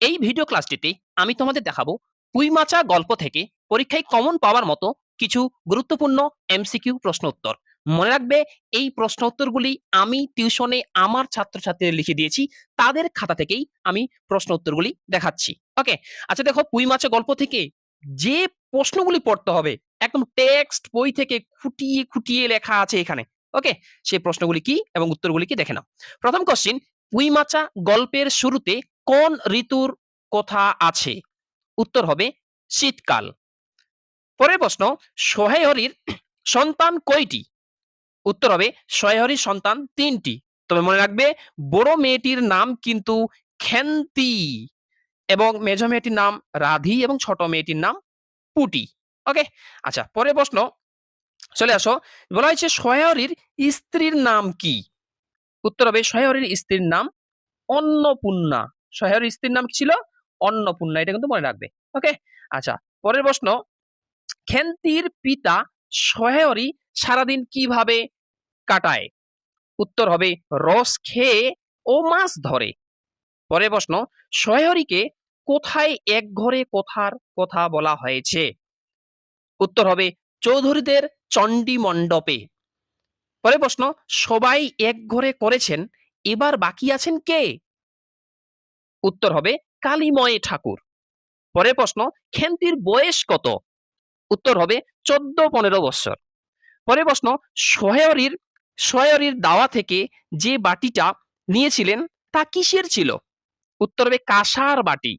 এই ভিডিও ক্লাসটিতে আমি তোমাদের দেখাবো পুঁইমাচা গল্প থেকে পরীক্ষায় কমন পাওয়ার মতো কিছু গুরুত্বপূর্ণ এমসিকিউ প্রশ্ন উত্তর। মনে রাখবে, এই প্রশ্ন উত্তরগুলি আমি টিউশনে আমার ছাত্রছাত্রীদের লিখে দিয়েছি, তাদের খাতা থেকেই আমি প্রশ্ন উত্তরগুলি দেখাচ্ছি। ওকে, আচ্ছা দেখো, পুঁইমাচা গল্প থেকে যে প্রশ্নগুলি পড়তে হবে একদম টেক্সট বই থেকে খুঁটিয়ে খুঁটিয়ে লেখা আছে এখানে। ওকে, সেই প্রশ্নগুলি কি এবং উত্তরগুলি কি দেখে নাও। প্রথম কোশ্চিন, পুঁইমাচা গল্পের শুরুতে কোন ঋতুর কথা আছে? উত্তর হবে শীতকাল। পরের প্রশ্ন, সোহেহরির সন্তান কয়টি? উত্তর হবে সোহেহরির সন্তান 3টি। তবে মনে রাখবে, বড় মেয়েটির নাম কিন্তু খেন্তি এবং মেজ মেয়েটির নাম রাধি এবং ছোট মেয়েটির নাম পুটি। ওকে, আচ্ছা পরের প্রশ্ন চলে আসো। বলা হয়েছে সোহেহরির স্ত্রীর নাম কি? উত্তর হবে সোহেহরির স্ত্রীর নাম অন্নপূর্ণা। সোহেহরির স্ত্রীর নাম কি ছিল? অন্নপূর্ণা। এটা কিন্তু মনে রাখবে। ওকে, আচ্ছা পরের প্রশ্ন, খেন্তির পিতা সোহেহরি সারাদিন কিভাবে কাটায়? উত্তর হবে রস খেয়ে ও মাছ ধরে। পরের প্রশ্ন, সোহেহরিকে কোথায় এক ঘরে কথার কথা বলা হয়েছে? উত্তর হবে চৌধুরীদের চণ্ডী মণ্ডপে। পরের প্রশ্ন, সবাই এক ঘরে করেছেন, এবার বাকি আছেন কে? উত্তর হবে কালীময় ঠাকুর। পরের প্রশ্ন, খেন্তির বয়স কত? উত্তর হবে 14-15 বছর। পরের প্রশ্ন, সোহেহরির দাওয়া থেকে যে বাটিটা নিয়েছিলেন তা কিসের ছিল? উত্তর হবে কাঁসার বাটি।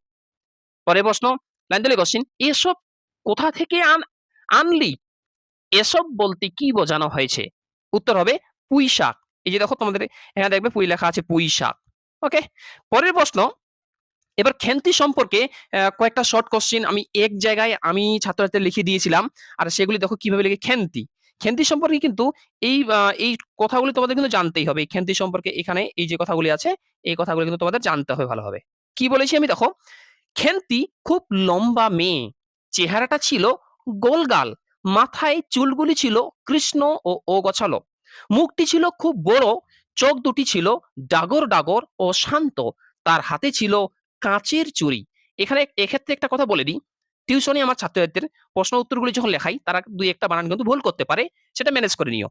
পরের প্রশ্ন, লাইন দিলে কোশ্চিন, এসব কোথা থেকে আনলি? এসব বলতে কি বোঝানো হয়েছে? উত্তর হবে পুঁই শাক। এই যে দেখো, তোমাদের এখানে দেখবে পুঁই লেখা আছে, পুঁই শাক। ওকে, পরের প্রশ্ন, এবার খেন্তি সম্পর্কে কয়েকটা শর্ট কোশ্চিন আমি এক জায়গায় আমি ছাত্রছাত্রীদের লিখে দিয়েছিলাম, আর সেগুলি দেখো কিভাবে লিখে। খেন্তি, খেন্তি সম্পর্কে কিন্তু এই কথাগুলি তোমাদের কিন্তু জানতেই হবে। খেন্তি সম্পর্কে এখানে এই যে কথাগুলি আছে, এই কথাগুলি কিন্তু তোমাদের জানতে হবে ভালোভাবে। কি বলেছি আমি দেখো, খেন্তি খুব লম্বা মেয়ে, চেহারাটা ছিল গোলগাল, মাথায় চুলগুলি ছিল কৃষ্ণ ও গোছালো, মুখটি ছিল খুব বড়, চোখ দুটি ছিল ডাগর ডাগর ও শান্ত, তার হাতে ছিল কাঁচের চুড়ি। এখানে এক্ষেত্রে একটা কথা বলে দিই, টিউশনে আমার ছাত্রছাত্রীদের প্রশ্ন উত্তরগুলি যখন লেখাই, তারা দুই একটা বানান কিন্তু ভুল করতে পারে, সেটা ম্যানেজ করে নিও।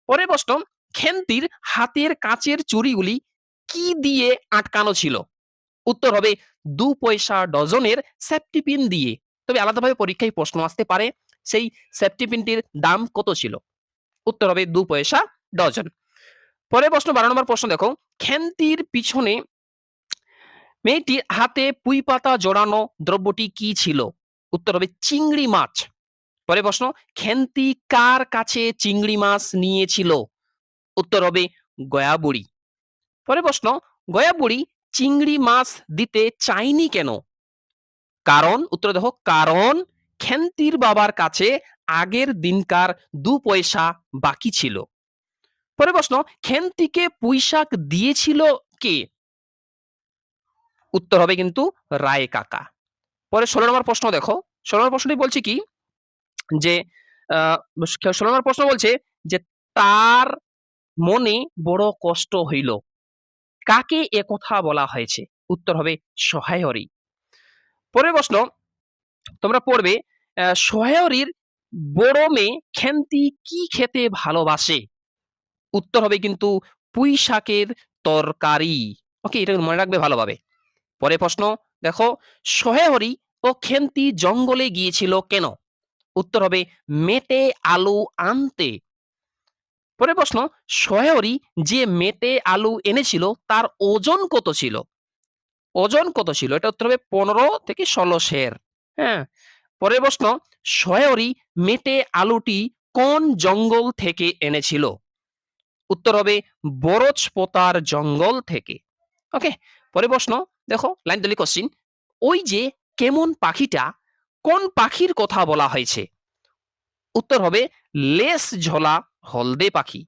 পরের প্রশ্ন, খেন্তির হাতের কাঁচের চুড়িগুলি কি দিয়ে আটকানো ছিল? উত্তর হবে 2 পয়সা ডজনের সেফটি পিন দিয়ে। তবে আলাদাভাবে পরীক্ষায় প্রশ্ন আসতে পারে, সেই সেফটি পিনটির দাম কত ছিল? উত্তর হবে 2 পয়সা ডজন। পরের প্রশ্ন, 12 নম্বর প্রশ্ন দেখো, খেন্তির পিছনে মেয়েটির হাতে পুঁই পাতা জড়ানো দ্রব্যটি কি ছিল? উত্তর হবে চিংড়ি মাছ। পরের প্রশ্ন, খেন্তি কার কাছে চিংড়ি মাছ নিয়েছিল? উত্তর হবে গয়াবুড়ি। পরের প্রশ্ন, গয়াবুড়ি চিংড়ি মাছ দিতে চায়নি কেন? কারণ, উত্তর দেখো, কারণ খেন্তির বাবার কাছে আগের দিনকার 2 পয়সা বাকি ছিল। পরের প্রশ্ন, খেন্তিকে পুঁইশাক দিয়েছিল কে? উত্তর হবে কিন্তু রায় কাকা। পরে 16 নম্বর প্রশ্ন দেখো, 16 নম্বর প্রশ্নটি বলছে কি, যে 16 নম্বর প্রশ্ন বলছে যে তার মনে বড় কষ্ট হইল, কাকে একথা বলা হয়েছে? উত্তর হবে সোহেহরি। পরের প্রশ্ন তোমরা পড়বে, সোহেহরির বড় মেয়ে খেন্তি কি খেতে ভালোবাসে? উত্তর হবে কিন্তু পুঁই শাকের তরকারি। ওকে, এটা মনে রাখবে ভালোভাবে। পরের প্রশ্ন দেখো, সোহেহরি ও খেন্তি জঙ্গলে গিয়েছিল কেন? উত্তর হবে মেটে আলু আনতে। পরের প্রশ্ন, সোহেহরি যে মেটে আলু এনেছিল তার ওজন কত ছিল? ওজন কত ছিল? এটা উত্তর হবে 15 থেকে 16 সের। হ্যাঁ, পরের প্রশ্ন, সোহেহরি মেটে আলুটি কোন জঙ্গল থেকে এনেছিল? উত্তর হবে বরজপোতার জঙ্গল থেকে। ওকে, পরের প্রশ্ন দেখো, লাইন দলি কোশ্চিন, ওই যে কেমন পাখিটা, কোন পাখির কথা বলা হয়েছে? উত্তর হবে লেস ঝোলা হলদে পাখি।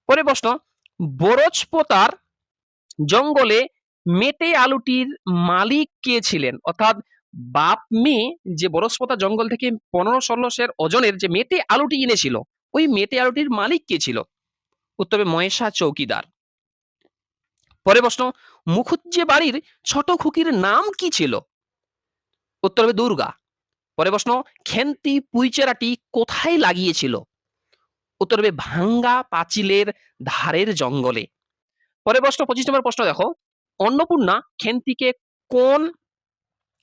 পরের প্রশ্ন, বরজপোতার জঙ্গলে মেটে আলুটির মালিক কে ছিলেন? অর্থাৎ বাপ মেয়ে যে বরজপোতা জঙ্গল থেকে 15-16 সের ওজনের যে মেটে আলুটি এনেছিল, ওই মেটে আলুটির মালিক কে ছিল? উত্তর হবে মহেশা চৌকিদার। পরের প্রশ্ন, মুখুজ্জে বাড়ির ছোট খুকির নাম কি ছিল? উত্তর হবে দুর্গা। পরে প্রশ্ন, খেন্তি পুঁইচারাটি কোথায় লাগিয়েছিল? উত্তর হবে ভাঙ্গা পাঁচিলের ধারের জঙ্গলে। পরে প্রশ্ন 25 নম্বর প্রশ্ন দেখো, অন্নপূর্ণা খেন্তিকে কোন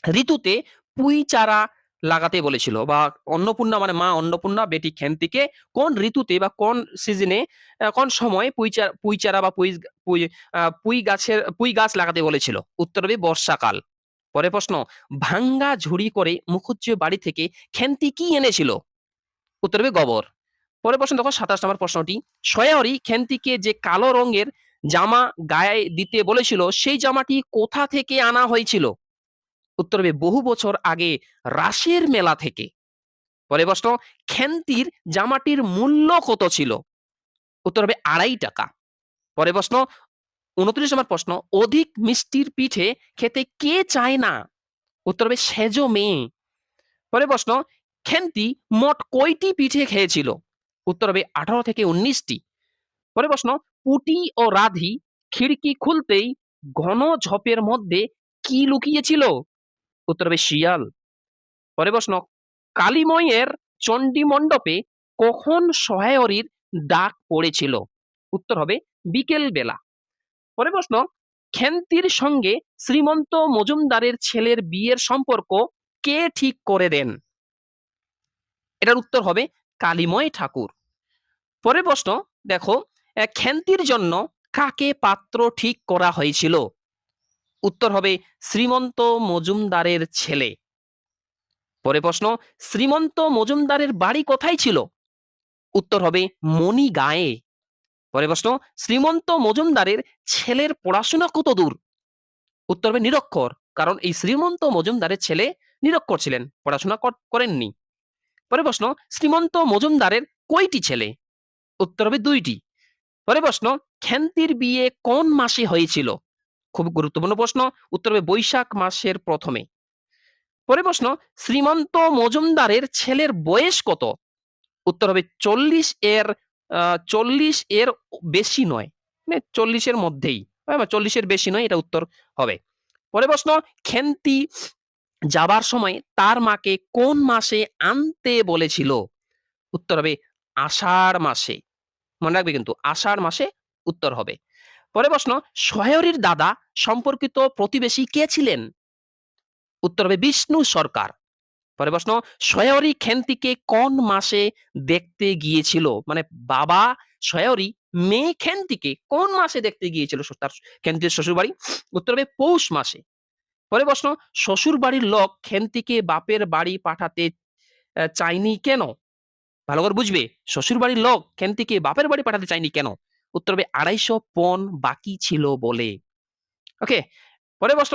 ঋতুতে পুঁই চারা লাগাতে বলেছিল? বা অন্নপূর্ণা মানে মা অন্নপূর্ণা বেটি খেন্তিকে কোন ঋতুতে বা কোন সিজনে কোন সময় পুঁই চারা বা পুঁই গাছ লাগাতে বলেছিল? উত্তর হবে বর্ষাকাল। পরে প্রশ্ন, ভাঙ্গা ঝুড়ি করে মুখুজ্জে বাড়ি থেকে খেন্তি কি এনেছিল? উত্তর হবে গোবর। পরে প্রশ্ন দেখো 27 নম্বর প্রশ্নটি, সয়াহরি খেন্তিকে যে কালো রঙের জামা গায়ে দিতে বলেছিল সেই জামাটি কোথা থেকে আনা হয়েছিল? উত্তর হবে বহু বছর আগে রাসের মেলা থেকে। পরে প্রশ্ন, খেন্তির জামাটির মূল্য কত ছিল? উত্তর হবে 2.5 টাকা। পরে প্রশ্ন 29 নম্বর প্রশ্ন, অধিক মিষ্টির পিঠে খেতে কে চায় না? উত্তর হবে সেজো মেয়ে। পরে প্রশ্ন, খেন্তি মোট কয়টি পিঠে খেয়েছিল? উত্তর হবে 18 থেকে 19টি। পরে প্রশ্ন, পুটি ও রাধি খিড়কি খুলতেই ঘন ঝোপের মধ্যে কি লুকিয়েছিল? উত্তর হবে শিয়াল। পরে প্রশ্ন, কালীময়ের চণ্ডী মণ্ডপে কখন সহায়রীর ডাক পড়েছিল? উত্তর হবে বিকেল বেলা। পরে প্রশ্ন, খেন্তির সঙ্গে শ্রীমন্ত মজুমদারের ছেলের বিয়ের সম্পর্ক কে ঠিক করে দেন? এটার উত্তর হবে কালীময় ঠাকুর। পরের প্রশ্ন দেখো, খেন্তির জন্য কাকে পাত্র ঠিক করা হয়েছিল? উত্তর হবে শ্রীমন্ত মজুমদারের ছেলে। পরে প্রশ্ন, শ্রীমন্ত মজুমদারের বাড়ি কোথায় ছিল? উত্তর হবে মণিগাঁয়ে। পরে প্রশ্ন, শ্রীমন্ত মজুমদারের ছেলের পড়াশোনা কত দূর? উত্তর হবে নিরক্ষর, কারণ এই শ্রীমন্ত মজুমদারের ছেলে নিরক্ষর ছিলেন, পড়াশোনা করেননি। পরে প্রশ্ন, শ্রীমন্ত মজুমদারের কয়টি ছেলে? উত্তর হবে 2টি। পরে প্রশ্ন, খেন্তির বিয়ে কোন মাসে হয়েছিল? খুব গুরুত্বপূর্ণ প্রশ্ন। উত্তর হবে বৈশাখ মাসের প্রথমে। পরে প্রশ্ন, শ্রীমন্ত মজুমদারের ছেলের বয়স কত? উত্তর হবে 40 এর বেশি নয়, মানে 40 এর মধ্যেই, 40 এর বেশি নয়, এটা উত্তর হবে। পরে প্রশ্ন, খেন্তি যাবার সময় তার মাকে কোন মাসে আনতে বলেছিল? উত্তর হবে আষাঢ় মাসে। মনে রাখবে কিন্তু আষাঢ় মাসে উত্তর হবে। পরে প্রশ্ন, সহায়রীর দাদা সম্পর্কিত প্রতিবেশী কে ছিলেন? উত্তর হবে বিষ্ণু সরকার। পরে প্রশ্ন, সহায়রী খেন্তিকে কোন মাসে দেখতে গিয়েছিল? মানে বাবা সহায়রী মেয়ে খেন্তিকে কোন মাসে দেখতে গিয়েছিল তার খেন্তির শ্বশুর বাড়ি? উত্তর হবে পৌষ মাসে। পরে প্রশ্ন, শ্বশুর বাড়ির লোক খেন্তিকে বাপের বাড়ি পাঠাতে চায়নি কেন? ভালো করে বুঝবে, শ্বশুর বাড়ির লোক খেন্তিকে বাপের বাড়ি পাঠাতে চায়নি কেন? উত্তর হবে 250 পণ বাকি ছিল বলে। ওকে। পরে প্রশ্ন,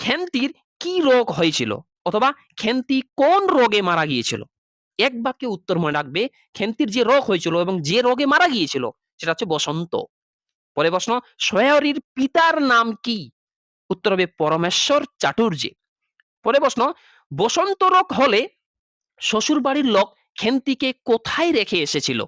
খেন্তির কি রোগ হয়েছিল অথবা খেন্তি কোন রোগে মারা গিয়েছিল? এক বাক্যে উত্তর মনে রাখবে, খেন্তির যে রোগ হয়েছিল এবং যে রোগে মারা গিয়েছিল সেটা হচ্ছে বসন্ত। পরে প্রশ্ন, সহায়রীর পিতার নাম কি? উত্তর হবে পরমেশ্বর চাটুর্যে। পরে প্রশ্ন, বসন্ত রোগ হলে শ্বশুর বাড়ির লোক খেন্তিকে কোথায় রেখে এসেছিল?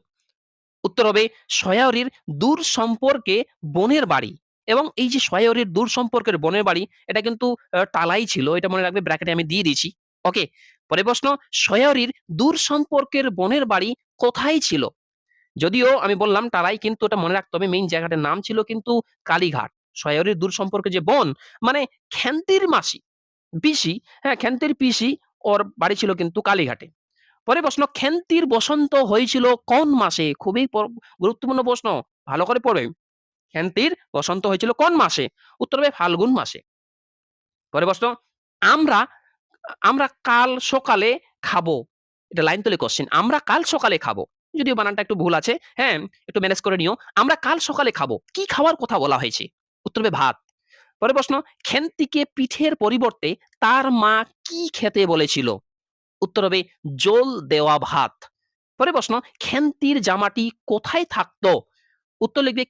উত্তর হবে সহায়রীর দূর সম্পর্কে বোনের বাড়ি। এবং এই যে সহায়রীর দূর সম্পর্কের বোনের বাড়ি, এটা কিন্তু টালাই ছিল, এটা মনে রাখবে, ব্র্যাকেটে আমি দিয়ে দিয়েছি। ওকে। পরে প্রশ্ন, সহায়রীর দূর সম্পর্কের বোনের বাড়ি কোথায় ছিল? যদিও আমি বললাম টালাই, কিন্তু ওটা মনে রাখতে হবে, মেইন জায়গাটার নাম ছিল কিন্তু কালীঘাট। সহায়রীর দূর সম্পর্কে যে বোন মানে খেন্তির মাসি, পিসি, হ্যাঁ খেন্তির পিসি, ওর বাড়ি ছিল কিন্তু কালীঘাটে। পরে প্রশ্ন, খেন্তির বসন্ত হয়েছিল কোন মাসে? খুবই গুরুত্বপূর্ণ প্রশ্ন, ভালো করে পড়বে। খেন্তির বসন্ত হয়েছিল কোন মাসে? উত্তর হবে ফাল্গুন মাসে। পরে প্রশ্ন, আমরা আমরা কাল সকালে খাবো, এটা লাইন তুলে কোশ্চেন, আমরা কাল সকালে খাবো, যদিও বানানটা একটু ভুল আছে, হ্যাঁ একটু ম্যানেজ করে নিও। আমরা কাল সকালে খাবো, কি খাওয়ার কথা বলা হয়েছে? উত্তর হবে ভাত। পরে প্রশ্ন, খেন্তিকে পিঠের পরিবর্তে তার মা কি খেতে বলেছিল? উত্তর হবে জল দেওয়া ভাত। পরে প্রশ্ন, খেন্তির জামাটি কোথায় থাকতো? উত্তর লিখবে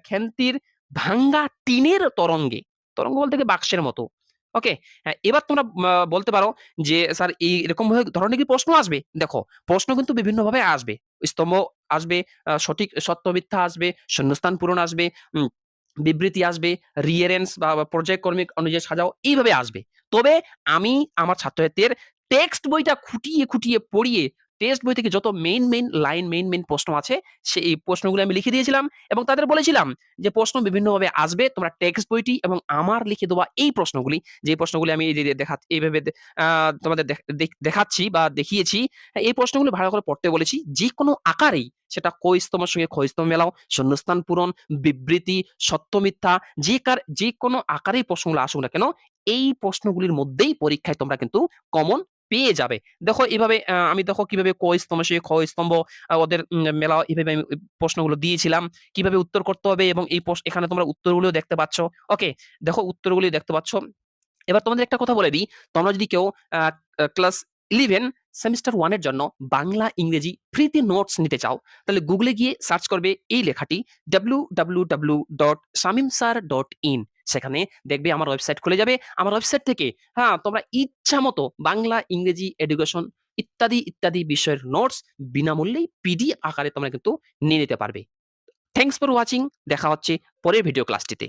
খেন্তির ভাঙ্গা টিনের তরঙ্গে। তরঙ্গ বলতে কি বাক্সের মতো। ওকে। হ্যাঁ, এবার তোমরা বলতে পারো যে স্যার এরকম ভাবে ধরনের কি প্রশ্ন আসবে? দেখো, প্রশ্ন কিন্তু বিভিন্নভাবে আসবে। স্তম্ভ আসবে, সঠিক সত্য মিথ্যা আসবে, শূন্যস্থান পূরণ আসবে, বিবৃতি আসবে, রিয়ারেন্স বা পর্যায়ক্রমিক অনুযায়ী সাজাও এইভাবে আসবে। তবে আমি আমার ছাত্রছাত্রীদের টেক্সট বইটা খুঁটিয়ে, খুঁটিয়ে পড়িয়ে টেক্সট বই থেকে যত মেইন লাইন, মেইন প্রশ্ন আছে সেই প্রশ্নগুলো আমি লিখে দিয়েছিলাম এবং তাদের বলেছিলাম যে প্রশ্ন বিভিন্নভাবে আসবে। তোমরা টেক্সট বইটি এবং আমার লিখে দেওয়া এই প্রশ্নগুলি, যে প্রশ্নগুলি আমি এই যে এইভাবে তোমাদের দেখাচ্ছি বা দেখিয়েছি, এই প্রশ্নগুলো ভালো করে পড়তে বলেছি। যেকোনো আকারেই সেটা ক স্তম্ভের সঙ্গে খ স্তম্ভ মেলাও, শূন্যস্থান পূরণ, বিবৃতি, সত্য মিথ্যা যেকোনো আকারেই প্রশ্নগুলো আসুক না কেন, এই প্রশ্নগুলির মধ্যেই পরীক্ষায় তোমরা কিন্তু কমন পেয়ে যাবে। দেখো এভাবে আমি দেখো কিভাবে ক স্তম্ভের সঙ্গে খ স্তম্ভ ওদের মেলাও এভাবে আমি প্রশ্নগুলো দিয়েছিলাম। কিভাবে উত্তর করতে হবে এবং এই এখানে তোমরা উত্তরগুলোও দেখতে পাচ্ছ। ওকে, দেখো উত্তরগুলি দেখতে পাচ্ছ। এবার তোমাদের একটা কথা বলে দিই, তোমরা যদি কেউ আ আ ক্লাস 11 সেমিস্টার 1 এর জন্য বাংলা, ইংরেজি ফ্রিতে নোটস নিতে চাও, তাহলে গুগলে গিয়ে সার্চ করবে এই লেখাটি www.shamimsir.in। সেখানে দেখবে আমার ওয়েবসাইট খুলে যাবে। আমার ওয়েবসাইট থেকে তোমরা ইচ্ছামত বাংলা, ইংরেজি, এডুকেশন ইত্যাদি বিষয়ের নোটস বিনামূল্যেই পিডিএফ আকারে তোমরা কিন্তু নিয়ে নিতে পারবে। Thanks for watching. দেখা হচ্ছে পরের ভিডিও ক্লাসটিতে।